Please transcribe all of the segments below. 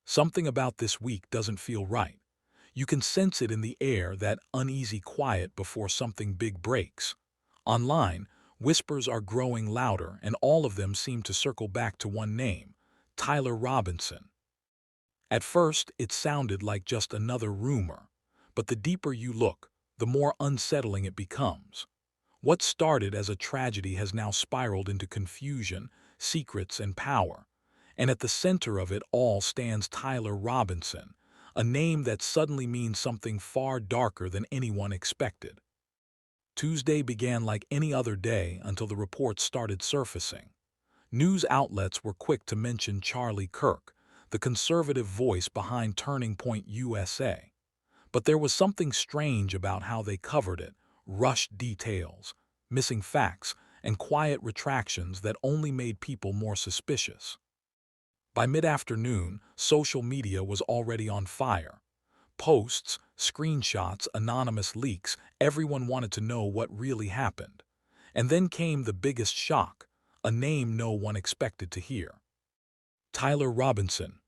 Something about this week doesn't feel right. You can sense it in the air, that uneasy quiet before something big breaks. Online, whispers are growing louder, and all of them seem to circle back to one name: Tyler Robinson. At first, it sounded like just another rumor, but the deeper you look, the more unsettling it becomes. What started as a tragedy has now spiraled into confusion, secrets, and power. And at the center of it all stands Tyler Robinson, a name that suddenly means something far darker than anyone expected. Tuesday began like any other day until the reports started surfacing. News outlets were quick to mention Charlie Kirk, the conservative voice behind Turning Point USA. But there was something strange about how they covered it: rushed details, missing facts, and quiet retractions that only made people more suspicious. By mid-afternoon, social media was already on fire. Posts, screenshots, anonymous leaks — everyone wanted to know what really happened. And then came the biggest shock, a name no one expected to hear. Tyler Robinson.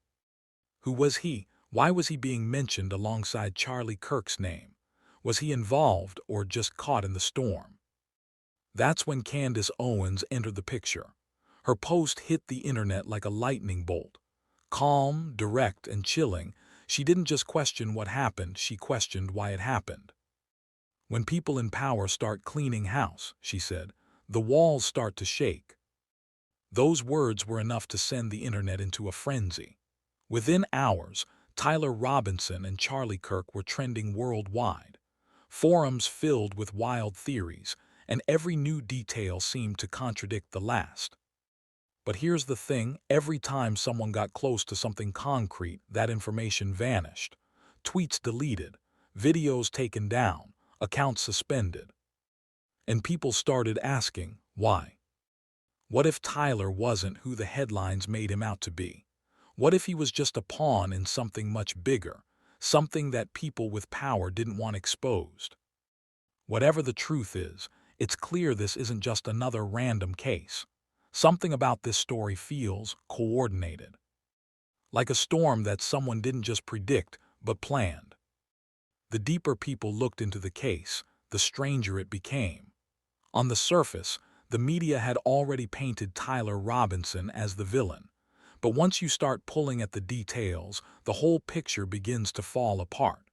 Who was he? Why was he being mentioned alongside Charlie Kirk's name? Was he involved or just caught in the storm? That's when Candace Owens entered the picture. Her post hit the internet like a lightning bolt. Calm, direct, and chilling, she didn't just question what happened, she questioned why it happened. "When people in power start cleaning house," she said, "the walls start to shake." Those words were enough to send the internet into a frenzy. Within hours, Tyler Robinson and Charlie Kirk were trending worldwide. Forums filled with wild theories, and every new detail seemed to contradict the last. But here's the thing: every time someone got close to something concrete, that information vanished. Tweets deleted, videos taken down, accounts suspended. And people started asking, why? What if Tyler wasn't who the headlines made him out to be? What if he was just a pawn in something much bigger, something that people with power didn't want exposed? Whatever the truth is, it's clear this isn't just another random case. Something about this story feels coordinated. Like a storm that someone didn't just predict, but planned. The deeper people looked into the case, the stranger it became. On the surface, the media had already painted Tyler Robinson as the villain. But once you start pulling at the details, the whole picture begins to fall apart.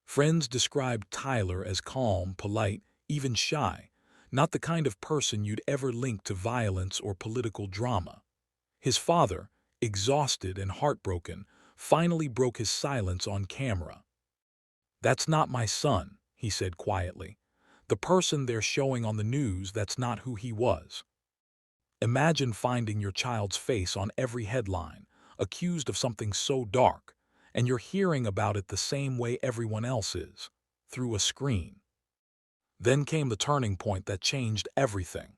Friends described Tyler as calm, polite, even shy, not the kind of person you'd ever link to violence or political drama. His father, exhausted and heartbroken, finally broke his silence on camera. "That's not my son," he said quietly. "The person they're showing on the news, that's not who he was." Imagine finding your child's face on every headline, accused of something so dark, and you're hearing about it the same way everyone else is, through a screen. Then came the turning point that changed everything.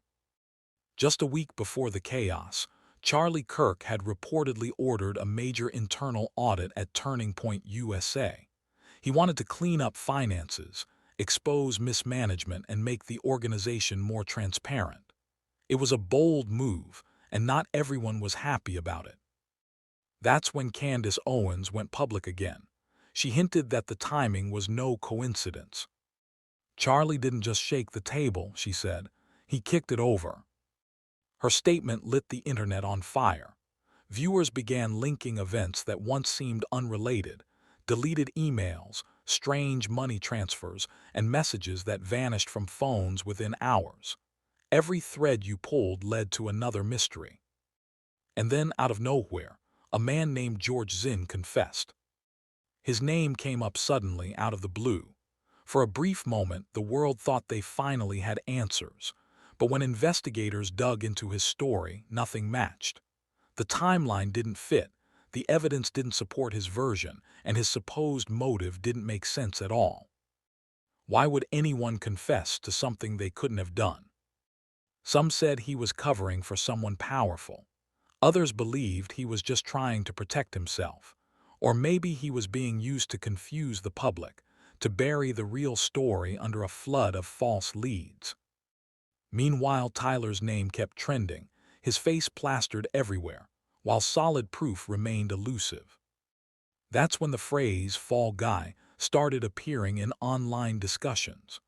Just a week before the chaos, Charlie Kirk had reportedly ordered a major internal audit at Turning Point USA. He wanted to clean up finances, expose mismanagement, and make the organization more transparent. It was a bold move, and not everyone was happy about it. That's when Candace Owens went public again. She hinted that the timing was no coincidence. "Charlie didn't just shake the table," she said. "He kicked it over." Her statement lit the internet on fire. Viewers began linking events that once seemed unrelated: deleted emails, strange money transfers, and messages that vanished from phones within hours. Every thread you pulled led to another mystery. And then, out of nowhere, a man named George Zinn confessed. His name came up suddenly, out of the blue. For a brief moment, the world thought they finally had answers. But when investigators dug into his story, nothing matched. The timeline didn't fit, the evidence didn't support his version, and his supposed motive didn't make sense at all. Why would anyone confess to something they couldn't have done? Some said he was covering for someone powerful. Others believed he was just trying to protect himself. Or maybe he was being used to confuse the public, to bury the real story under a flood of false leads. Meanwhile, Tyler's name kept trending, his face plastered everywhere, while solid proof remained elusive. That's when the phrase "fall guy" started appearing in online discussions.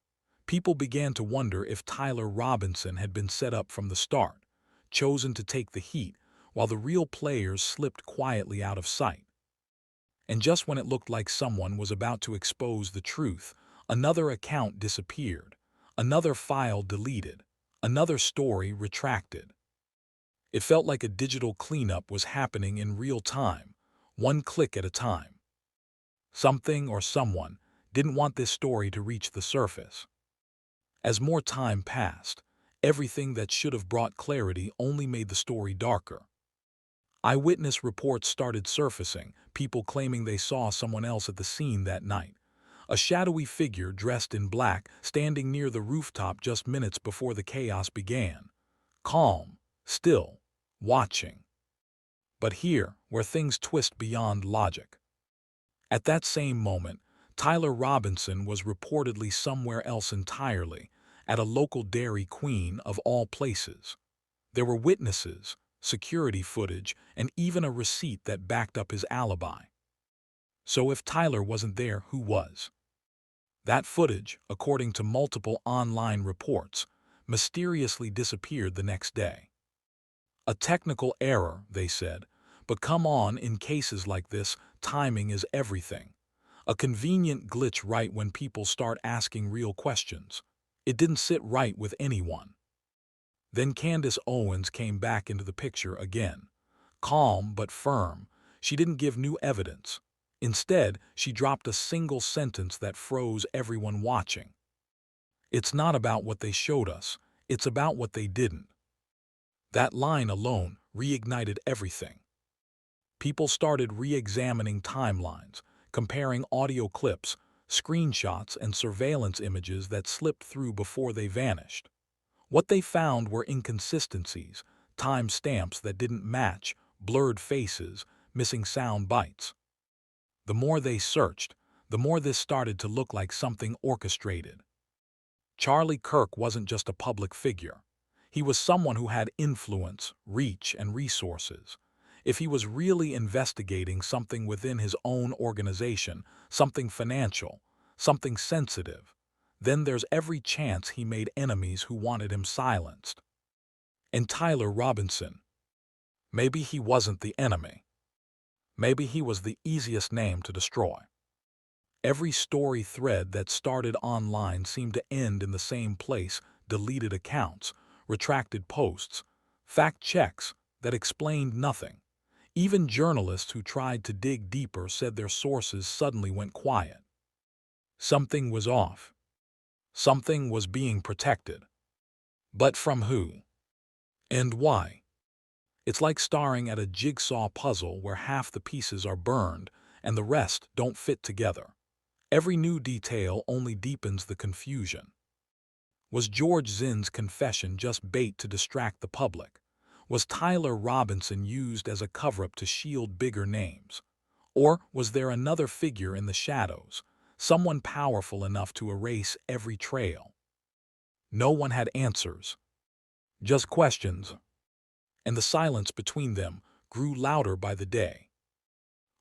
People began to wonder if Tyler Robinson had been set up from the start, chosen to take the heat, while the real players slipped quietly out of sight. And just when it looked like someone was about to expose the truth, another account disappeared, another file deleted, another story retracted. It felt like a digital cleanup was happening in real time, one click at a time. Something or someone didn't want this story to reach the surface. As more time passed, everything that should have brought clarity only made the story darker. Eyewitness reports started surfacing, people claiming they saw someone else at the scene that night. A shadowy figure dressed in black standing near the rooftop just minutes before the chaos began. Calm, still, watching. But here, where things twist beyond logic. At that same moment, Tyler Robinson was reportedly somewhere else entirely, at a local Dairy Queen of all places. There were witnesses, security footage, and even a receipt that backed up his alibi. So if Tyler wasn't there, who was? That footage, according to multiple online reports, mysteriously disappeared the next day. A technical error, they said, but come on, in cases like this, timing is everything. A convenient glitch right when people start asking real questions. It didn't sit right with anyone. Then Candace Owens came back into the picture again. Calm but firm, she didn't give new evidence. Instead, she dropped a single sentence that froze everyone watching. "It's not about what they showed us, it's about what they didn't." That line alone reignited everything. People started re-examining timelines, comparing audio clips, screenshots, and surveillance images that slipped through before they vanished. What they found were inconsistencies, time stamps that didn't match, blurred faces, missing sound bites. The more they searched, the more this started to look like something orchestrated. Charlie Kirk wasn't just a public figure. He was someone who had influence, reach, and resources. If he was really investigating something within his own organization, something financial, something sensitive, then there's every chance he made enemies who wanted him silenced. And Tyler Robinson, maybe he wasn't the enemy. Maybe he was the easiest name to destroy. Every story thread that started online seemed to end in the same place: deleted accounts, retracted posts, fact checks that explained nothing. Even journalists who tried to dig deeper said their sources suddenly went quiet. Something was off. Something was being protected. But from who? And why? It's like staring at a jigsaw puzzle where half the pieces are burned and the rest don't fit together. Every new detail only deepens the confusion. Was George Zinn's confession just bait to distract the public? Was Tyler Robinson used as a cover-up to shield bigger names? Or was there another figure in the shadows, someone powerful enough to erase every trail? No one had answers, just questions, and the silence between them grew louder by the day.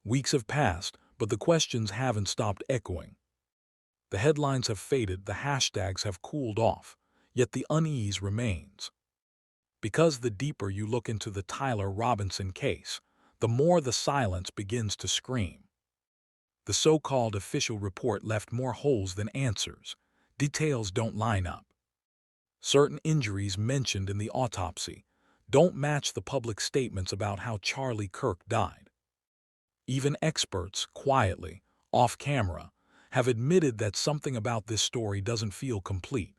Weeks have passed, but the questions haven't stopped echoing. The headlines have faded, the hashtags have cooled off, yet the unease remains. Because the deeper you look into the Tyler Robinson case, the more the silence begins to scream. The so-called official report left more holes than answers. Details don't line up. Certain injuries mentioned in the autopsy don't match the public statements about how Charlie Kirk died. Even experts, quietly, off camera, have admitted that something about this story doesn't feel complete.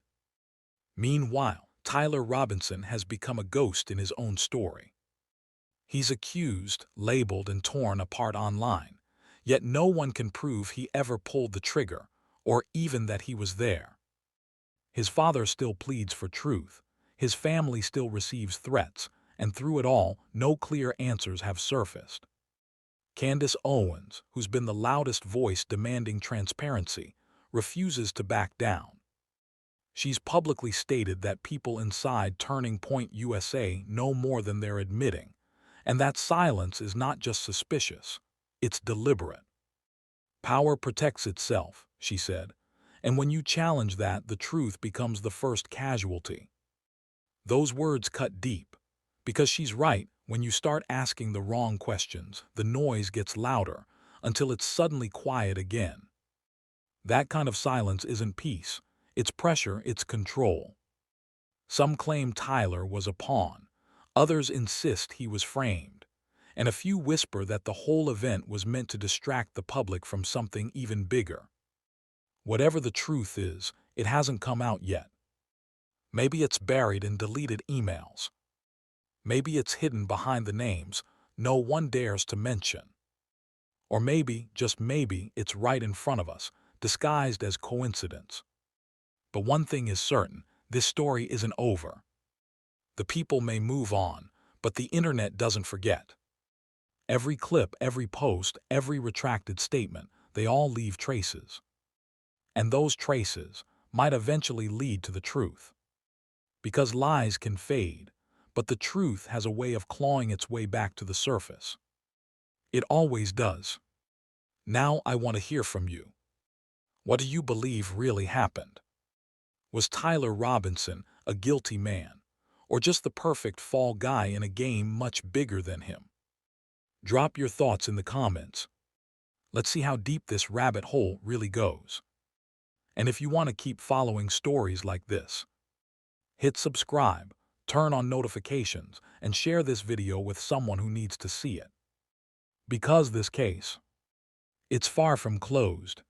Meanwhile, Tyler Robinson has become a ghost in his own story. He's accused, labeled, and torn apart online, yet no one can prove he ever pulled the trigger, or even that he was there. His father still pleads for truth, his family still receives threats, and through it all, no clear answers have surfaced. Candace Owens, who's been the loudest voice demanding transparency, refuses to back down. She's publicly stated that people inside Turning Point USA know more than they're admitting, and that silence is not just suspicious, it's deliberate. Power protects itself, she said, and when you challenge that, the truth becomes the first casualty. Those words cut deep, because she's right. When you start asking the wrong questions, the noise gets louder until it's suddenly quiet again. That kind of silence isn't peace, it's pressure, it's control. Some claim Tyler was a pawn, others insist he was framed, and a few whisper that the whole event was meant to distract the public from something even bigger. Whatever the truth is, it hasn't come out yet. Maybe it's buried in deleted emails. Maybe it's hidden behind the names no one dares to mention. Or maybe, just maybe, it's right in front of us, disguised as coincidence. But one thing is certain, this story isn't over. The people may move on, but the internet doesn't forget. Every clip, every post, every retracted statement, they all leave traces. And those traces might eventually lead to the truth. Because lies can fade, but the truth has a way of clawing its way back to the surface. It always does. Now I want to hear from you. What do you believe really happened? Was Tyler Robinson a guilty man, or just the perfect fall guy in a game much bigger than him? Drop your thoughts in the comments. Let's see how deep this rabbit hole really goes. And if you want to keep following stories like this, hit subscribe, turn on notifications, and share this video with someone who needs to see it. Because this case, it's far from closed.